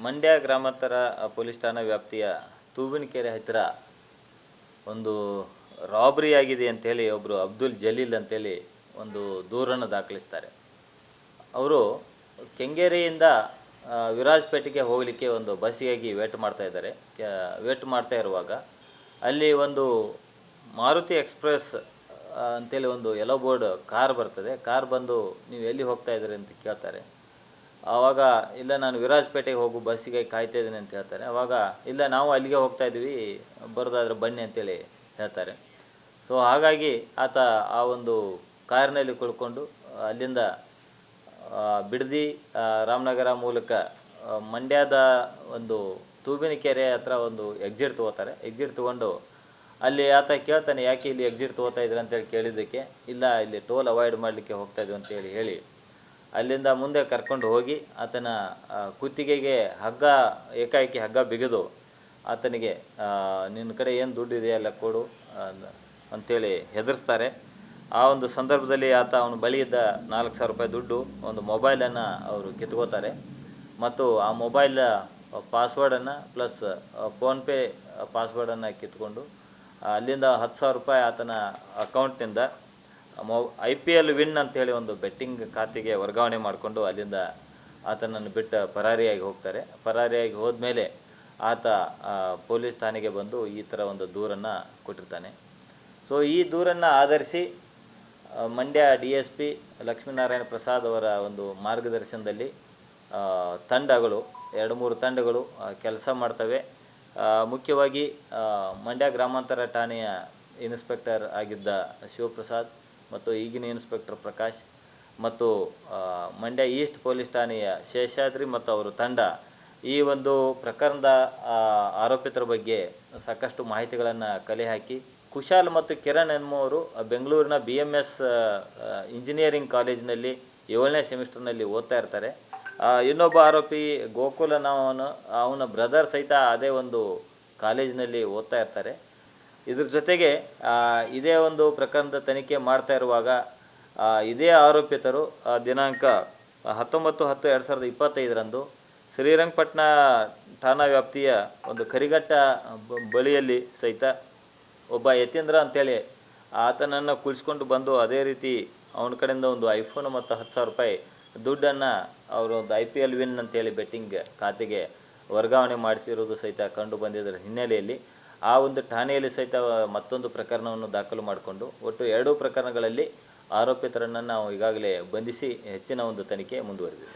ಮಂಡ್ಯ ಗ್ರಾಮಾಂತರ ಪೊಲೀಸ್ ಠಾಣಾ ವ್ಯಾಪ್ತಿಯ ತೂಬಿನಕೆರೆ ಹತ್ತಿರ ಒಂದು ರಾಬರಿ ಆಗಿದೆ ಅಂತೇಳಿ ಒಬ್ಬರು ಅಬ್ದುಲ್ ಜಲೀಲ್ ಅಂತೇಳಿ ಒಂದು ದೂರನ್ನು ದಾಖಲಿಸ್ತಾರೆ. ಅವರು ಕೆಂಗೇರಿಯಿಂದ ವಿರಾಜಪೇಟೆಗೆ ಹೋಗಲಿಕ್ಕೆ ಒಂದು ಬಸ್ಸಿಗಾಗಿ ವೇಟ್ ಮಾಡ್ತಾ ಇದ್ದಾರೆ. ವೇಟ್ ಮಾಡ್ತಾ ಇರುವಾಗ ಅಲ್ಲಿ ಒಂದು ಮಾರುತಿ ಎಕ್ಸ್ಪ್ರೆಸ್ ಅಂತೇಳಿ ಒಂದು ಯೆಲ್ಲೋ ಬೋರ್ಡ್ ಕಾರ್ ಬರ್ತದೆ. ಕಾರ್ ಬಂದು ನೀವು ಎಲ್ಲಿ ಹೋಗ್ತಾ ಇದ್ದೀರಿ ಅಂತ ಕೇಳ್ತಾರೆ. ಆವಾಗ ಇಲ್ಲ ನಾನು ವಿರಾಜಪೇಟೆಗೆ ಹೋಗು ಬಸ್ಸಿಗೆ ಕಾಯ್ತಾ ಇದ್ದೀನಿ ಅಂತ ಹೇಳ್ತಾರೆ. ಆವಾಗ ಇಲ್ಲ ನಾವು ಅಲ್ಲಿಗೆ ಹೋಗ್ತಾ ಇದ್ದೀವಿ, ಬರೋದಾದ್ರೆ ಬನ್ನಿ ಅಂತೇಳಿ ಹೇಳ್ತಾರೆ. ಸೊ ಹಾಗಾಗಿ ಆತ ಆ ಒಂದು ಕಾರಿನಲ್ಲಿ ಕುಳ್ಕೊಂಡು ಅಲ್ಲಿಂದ ಬಿಡದಿ ರಾಮನಗರ ಮೂಲಕ ಮಂಡ್ಯದ ಒಂದು ತೂಬಿನಕೆರೆ ಹತ್ರ ಒಂದು ಎಕ್ಸಿಟ್ ತೊಗೋತಾರೆ. ಎಕ್ಸಿಟ್ ತೊಗೊಂಡು ಅಲ್ಲಿ ಆತ ಕೇಳ್ತಾನೆ, ಯಾಕೆ ಇಲ್ಲಿ ಎಕ್ಸಿಟ್ ತೊಗೋತಾ ಇದ್ದೀರಿ ಅಂತೇಳಿ ಕೇಳಿದ್ದಕ್ಕೆ, ಇಲ್ಲ ಇಲ್ಲಿ ಟೋಲ್ ಅವಾಯ್ಡ್ ಮಾಡಲಿಕ್ಕೆ ಹೋಗ್ತಾ ಇದ್ದೀವಿ ಅಂತೇಳಿ ಹೇಳಿ ಅಲ್ಲಿಂದ ಮುಂದೆ ಕರ್ಕೊಂಡು ಹೋಗಿ ಆತನ ಕುತ್ತಿಗೆಗೆ ಏಕಾಏಕಿ ಹಗ್ಗ ಬಿಗಿದು ಆತನಿಗೆ ನಿನ್ನ ಕಡೆ ಏನು ದುಡ್ಡು ಇದೆಯಲ್ಲ ಕೊಡು ಅಂಥೇಳಿ ಹೆದರಿಸ್ತಾರೆ. ಆ ಒಂದು ಸಂದರ್ಭದಲ್ಲಿ ಅವನ ಬಳಿ ಇದ್ದ 4,000 ರೂಪಾಯಿ ದುಡ್ಡು, ಒಂದು ಮೊಬೈಲನ್ನು ಅವರು ಕಿತ್ಕೋತಾರೆ. ಮತ್ತು ಆ ಮೊಬೈಲ್ ಪಾಸ್ವರ್ಡನ್ನು ಪ್ಲಸ್ ಫೋನ್ಪೇ ಪಾಸ್ವರ್ಡನ್ನು ಕಿತ್ಕೊಂಡು ಅಲ್ಲಿಂದ 10,000 ರೂಪಾಯಿ ಆತನ ಅಕೌಂಟ್ನಿಂದ IPL ವಿನ್ ಅಂತೇಳಿ ಒಂದು ಬೆಟ್ಟಿಂಗ್ ಖಾತೆಗೆ ವರ್ಗಾವಣೆ ಮಾಡಿಕೊಂಡು ಅಲ್ಲಿಂದ ಆತನನ್ನು ಬಿಟ್ಟು ಪರಾರಿಯಾಗಿ ಹೋಗ್ತಾರೆ. ಪರಾರಿಯಾಗಿ ಹೋದ್ಮೇಲೆ ಆತ ಪೊಲೀಸ್ ಠಾಣೆಗೆ ಬಂದು ಈ ಥರ ಒಂದು ದೂರನ್ನು ಕೊಟ್ಟಿರ್ತಾನೆ. ಸೊ ಈ ದೂರನ್ನು ಆಧರಿಸಿ ಮಂಡ್ಯ DSP ಲಕ್ಷ್ಮೀನಾರಾಯಣ ಪ್ರಸಾದ್ ಅವರ ಒಂದು ಮಾರ್ಗದರ್ಶನದಲ್ಲಿ ತಂಡಗಳು 2-3 ತಂಡಗಳು ಕೆಲಸ ಮಾಡ್ತವೆ. ಮುಖ್ಯವಾಗಿ ಮಂಡ್ಯ ಗ್ರಾಮಾಂತರ ಠಾಣೆಯ ಇನ್ಸ್ಪೆಕ್ಟರ್ ಆಗಿದ್ದ ಶಿವಪ್ರಸಾದ್ ಮತ್ತು ಈಗಿನ ಇನ್ಸ್ಪೆಕ್ಟರ್ ಪ್ರಕಾಶ್ ಮತ್ತು ಮಂಡ್ಯ ಈಸ್ಟ್ ಪೊಲೀಸ್ ಠಾಣೆಯ ಶೇಷಾದ್ರಿ ಮತ್ತು ಅವರ ತಂಡ ಈ ಒಂದು ಪ್ರಕರಣದ ಆರೋಪಿತರ ಬಗ್ಗೆ ಸಾಕಷ್ಟು ಮಾಹಿತಿಗಳನ್ನು ಕಲೆ ಹಾಕಿ ಕುಶಾಲ್ ಮತ್ತು ಕಿರಣ್ ಎನ್ನುವರು ಬೆಂಗಳೂರಿನ BMS ಇಂಜಿನಿಯರಿಂಗ್ ಕಾಲೇಜಿನಲ್ಲಿ 7ನೇ ಸೆಮಿಸ್ಟರ್ನಲ್ಲಿ ಓದ್ತಾ ಇರ್ತಾರೆ. ಇನ್ನೊಬ್ಬ ಆರೋಪಿ ಗೋಕುಲ್ ಅವನ ಬ್ರದರ್ ಸಹಿತ ಅದೇ ಒಂದು ಕಾಲೇಜಿನಲ್ಲಿ ಓದ್ತಾ ಇರ್ತಾರೆ. ಇದ್ರ ಜೊತೆಗೆ ಇದೇ ಒಂದು ಪ್ರಕರಣದ ತನಿಖೆ ಮಾಡ್ತಾ ಇರುವಾಗ ಇದೇ ಆರೋಪಿತರು ದಿನಾಂಕ 19/10/2025 ಶ್ರೀರಂಗಪಟ್ಟಣ ಠಾಣಾ ವ್ಯಾಪ್ತಿಯ ಒಂದು ಕರಿಘಟ್ಟ ಬಳಿಯಲ್ಲಿ ಸಹಿತ ಒಬ್ಬ ಯತೀಂದ್ರ ಅಂತೇಳಿ ಆತನನ್ನು ಕುಳಿಸ್ಕೊಂಡು ಬಂದು ಅದೇ ರೀತಿ ಅವನ ಕಡೆಯಿಂದ ಒಂದು ಐಫೋನ್ ಮತ್ತು 10,000 ರೂಪಾಯಿ ದುಡ್ಡನ್ನು ಅವರು ಒಂದು IPL ವಿನ್ ಅಂತೇಳಿ ಬೆಟ್ಟಿಂಗ್ ಖಾತೆಗೆ ವರ್ಗಾವಣೆ ಮಾಡಿಸಿರೋದು ಸಹಿತ ಕಂಡು ಬಂದಿದ್ದರ ಹಿನ್ನೆಲೆಯಲ್ಲಿ ಆ ಒಂದು ಠಾಣೆಯಲ್ಲಿ ಸಹಿತ ಮತ್ತೊಂದು ಪ್ರಕರಣವನ್ನು ದಾಖಲು ಮಾಡಿಕೊಂಡು ಒಟ್ಟು 2 ಪ್ರಕರಣಗಳಲ್ಲಿ ಆರೋಪಿತರನ್ನು ನಾವು ಈಗಾಗಲೇ ಬಂಧಿಸಿ ಹೆಚ್ಚಿನ ಒಂದು ತನಿಖೆ ಮುಂದುವರೆದಿದೆ.